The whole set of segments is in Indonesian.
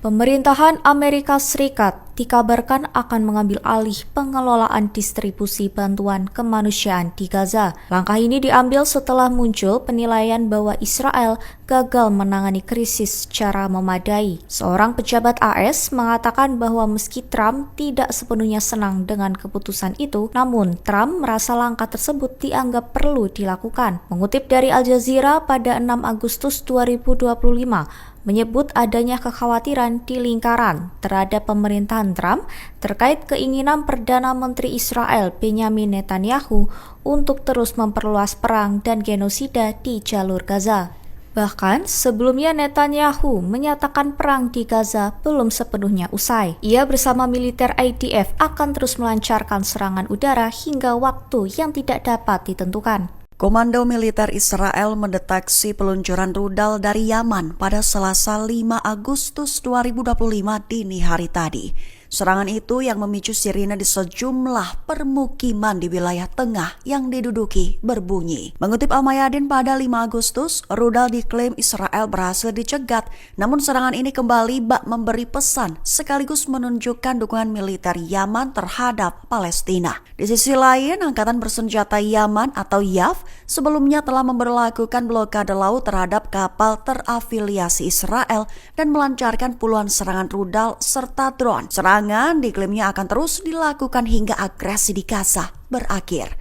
Pemerintahan Amerika Serikat dikabarkan akan mengambil alih pengelolaan distribusi bantuan kemanusiaan di Gaza. Langkah ini diambil setelah muncul penilaian bahwa Israel gagal menangani krisis secara memadai. Seorang pejabat AS mengatakan bahwa meski Trump tidak sepenuhnya senang dengan keputusan itu, namun Trump merasa langkah tersebut dianggap perlu dilakukan. Mengutip dari Al Jazeera pada 6 Agustus 2025, menyebut adanya kekhawatiran di lingkaran terhadap pemerintahan Trump terkait keinginan Perdana Menteri Israel Benjamin Netanyahu untuk terus memperluas perang dan genosida di jalur Gaza. Bahkan sebelumnya Netanyahu menyatakan perang di Gaza belum sepenuhnya usai. Ia bersama militer IDF akan terus melancarkan serangan udara hingga waktu yang tidak dapat ditentukan. Komando militer Israel mendeteksi peluncuran rudal dari Yaman pada Selasa 5 Agustus 2025 dini hari tadi. Serangan itu yang memicu sirine di sejumlah permukiman di wilayah tengah yang diduduki berbunyi. Mengutip Al Mayadin pada 5 Agustus, rudal diklaim Israel berhasil dicegat, namun serangan ini kembali bak memberi pesan sekaligus menunjukkan dukungan militer Yaman terhadap Palestina. Di sisi lain, Angkatan Bersenjata Yaman atau YAF sebelumnya telah memberlakukan blokade laut terhadap kapal terafiliasi Israel dan melancarkan puluhan serangan rudal serta drone. Serangan diklaimnya akan terus dilakukan hingga agresi di Gaza berakhir.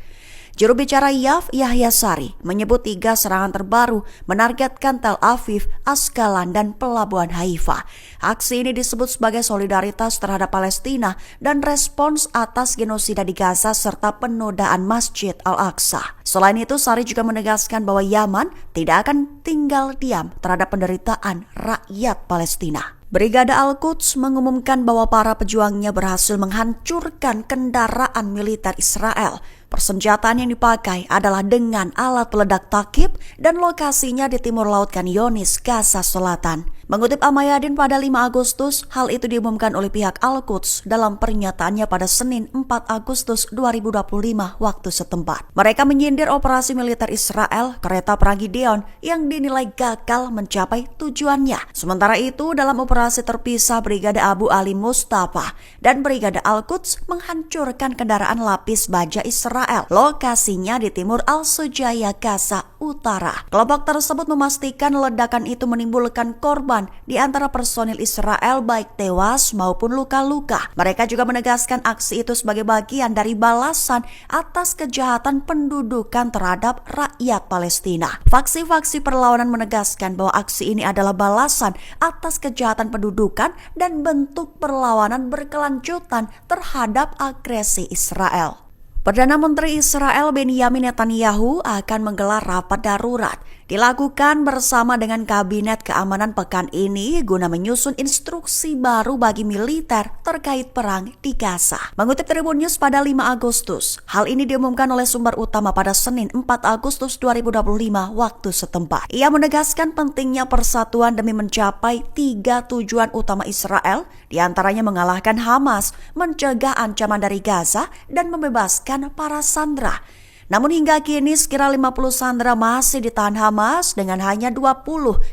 Juru bicara YAF, Yahya Sari, menyebut 3 serangan terbaru menargetkan Tel Aviv, Askalan, dan Pelabuhan Haifa. Aksi ini disebut sebagai solidaritas terhadap Palestina dan respons atas genosida di Gaza serta penodaan Masjid Al-Aqsa. Selain itu, Sari juga menegaskan bahwa Yaman tidak akan tinggal diam terhadap penderitaan rakyat Palestina. Brigade Al-Quds mengumumkan bahwa para pejuangnya berhasil menghancurkan kendaraan militer Israel. Persenjataan yang dipakai adalah dengan alat peledak takib dan lokasinya di timur laut Khan Younis, Gaza Selatan. Mengutip Al Mayadin pada 5 Agustus, hal itu diumumkan oleh pihak Al-Quds dalam pernyataannya pada Senin 4 Agustus 2025 waktu setempat. Mereka menyindir operasi militer Israel, kereta perang Gideon, yang dinilai gagal mencapai tujuannya. Sementara itu, dalam operasi terpisah Brigade Abu Ali Mustafa dan Brigade Al-Quds menghancurkan kendaraan lapis baja Israel. Lokasinya di timur Al-Sujaya, Gaza Utara. Kelompok tersebut memastikan ledakan itu menimbulkan korban di antara personil Israel baik tewas maupun luka-luka. Mereka juga menegaskan aksi itu sebagai bagian dari balasan atas kejahatan pendudukan terhadap rakyat Palestina. Faksi-faksi perlawanan menegaskan bahwa aksi ini adalah balasan atas kejahatan pendudukan dan bentuk perlawanan berkelanjutan terhadap agresi Israel. Perdana Menteri Israel Benjamin Netanyahu akan menggelar rapat darurat dilakukan bersama dengan Kabinet Keamanan pekan ini guna menyusun instruksi baru bagi militer terkait perang di Gaza. Mengutip Tribun News pada 5 Agustus, hal ini diumumkan oleh sumber utama pada Senin 4 Agustus 2025 waktu setempat. Ia menegaskan pentingnya persatuan demi mencapai 3 tujuan utama Israel, diantaranya mengalahkan Hamas, mencegah ancaman dari Gaza, dan membebaskan para sandera. Namun hingga kini sekira 50 sandera masih ditahan Hamas dengan hanya 20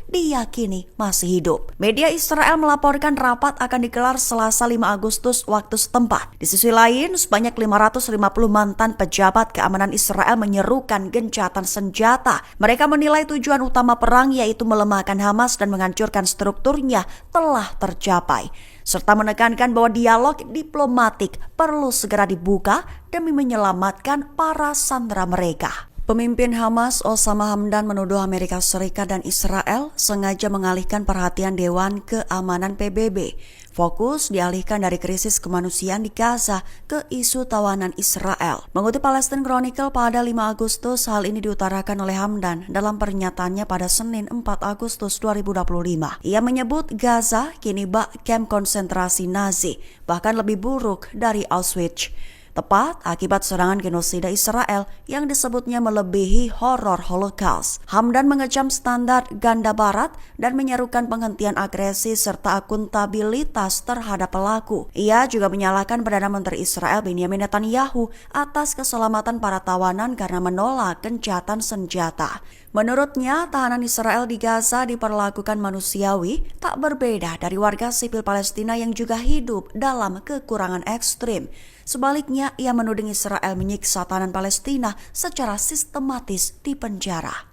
diyakini masih hidup. Media Israel melaporkan rapat akan digelar Selasa 5 Agustus waktu setempat. Di sisi lain, sebanyak 550 mantan pejabat keamanan Israel menyerukan gencatan senjata. Mereka menilai tujuan utama perang yaitu melemahkan Hamas dan menghancurkan strukturnya telah tercapai, serta menekankan bahwa dialog diplomatik perlu segera dibuka demi menyelamatkan para sandera mereka. Pemimpin Hamas Osama Hamdan menuduh Amerika Serikat dan Israel sengaja mengalihkan perhatian Dewan Keamanan PBB. Fokus dialihkan dari krisis kemanusiaan di Gaza ke isu tawanan Israel. Mengutip Palestine Chronicle pada 5 Agustus, hal ini diutarakan oleh Hamdan dalam pernyataannya pada Senin 4 Agustus 2025. Ia menyebut Gaza kini bak kamp konsentrasi Nazi, bahkan lebih buruk dari Auschwitz. tepat akibat serangan genosida Israel yang disebutnya melebihi horor Holocaust. Hamdan mengecam standar ganda barat dan menyerukan penghentian agresi serta akuntabilitas terhadap pelaku. Ia juga menyalahkan Perdana Menteri Israel Benjamin Netanyahu atas keselamatan para tawanan karena menolak gencatan senjata. Menurutnya, tahanan Israel di Gaza diperlakukan manusiawi, tak berbeda dari warga sipil Palestina yang juga hidup dalam kekurangan ekstrim. Sebaliknya, ia menuding Israel menyiksa tahanan Palestina secara sistematis di penjara.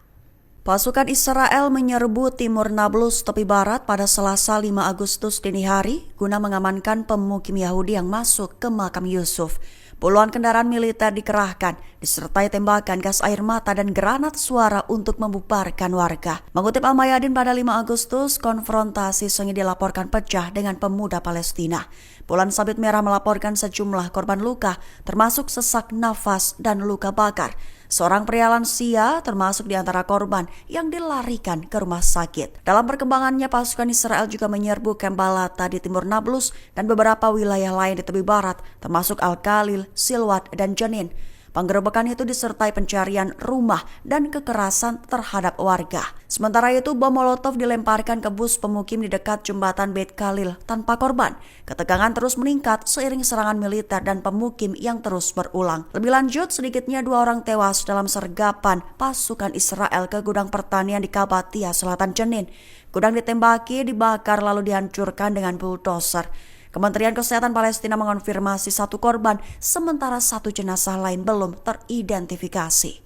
Pasukan Israel menyerbu timur Nablus tepi barat pada Selasa 5 Agustus dini hari guna mengamankan pemukim Yahudi yang masuk ke makam Yusuf. Puluhan kendaraan militer dikerahkan, disertai tembakan gas air mata dan granat suara untuk membubarkan warga. Mengutip Al-Mayadin pada 5 Agustus, konfrontasi sengit dilaporkan pecah dengan pemuda Palestina. Bulan Sabit Merah melaporkan sejumlah korban luka, termasuk sesak nafas dan luka bakar. Seorang pria lansia termasuk di antara korban yang dilarikan ke rumah sakit. Dalam perkembangannya, pasukan Israel juga menyerbu kamp Balata di timur Nablus dan beberapa wilayah lain di tepi barat, termasuk Al-Khalil, Silwat, dan Jenin. Penggerebekan itu disertai pencarian rumah dan kekerasan terhadap warga. Sementara itu, bom Molotov dilemparkan ke bus pemukim di dekat jembatan Beit Khalil tanpa korban. Ketegangan terus meningkat seiring serangan militer dan pemukim yang terus berulang. Lebih lanjut, sedikitnya 2 orang tewas dalam sergapan pasukan Israel ke gudang pertanian di Kabatia, Selatan Jenin. Gudang ditembaki, dibakar lalu dihancurkan dengan bulldozer. Kementerian Kesehatan Palestina mengonfirmasi 1 korban, sementara 1 jenazah lain belum teridentifikasi.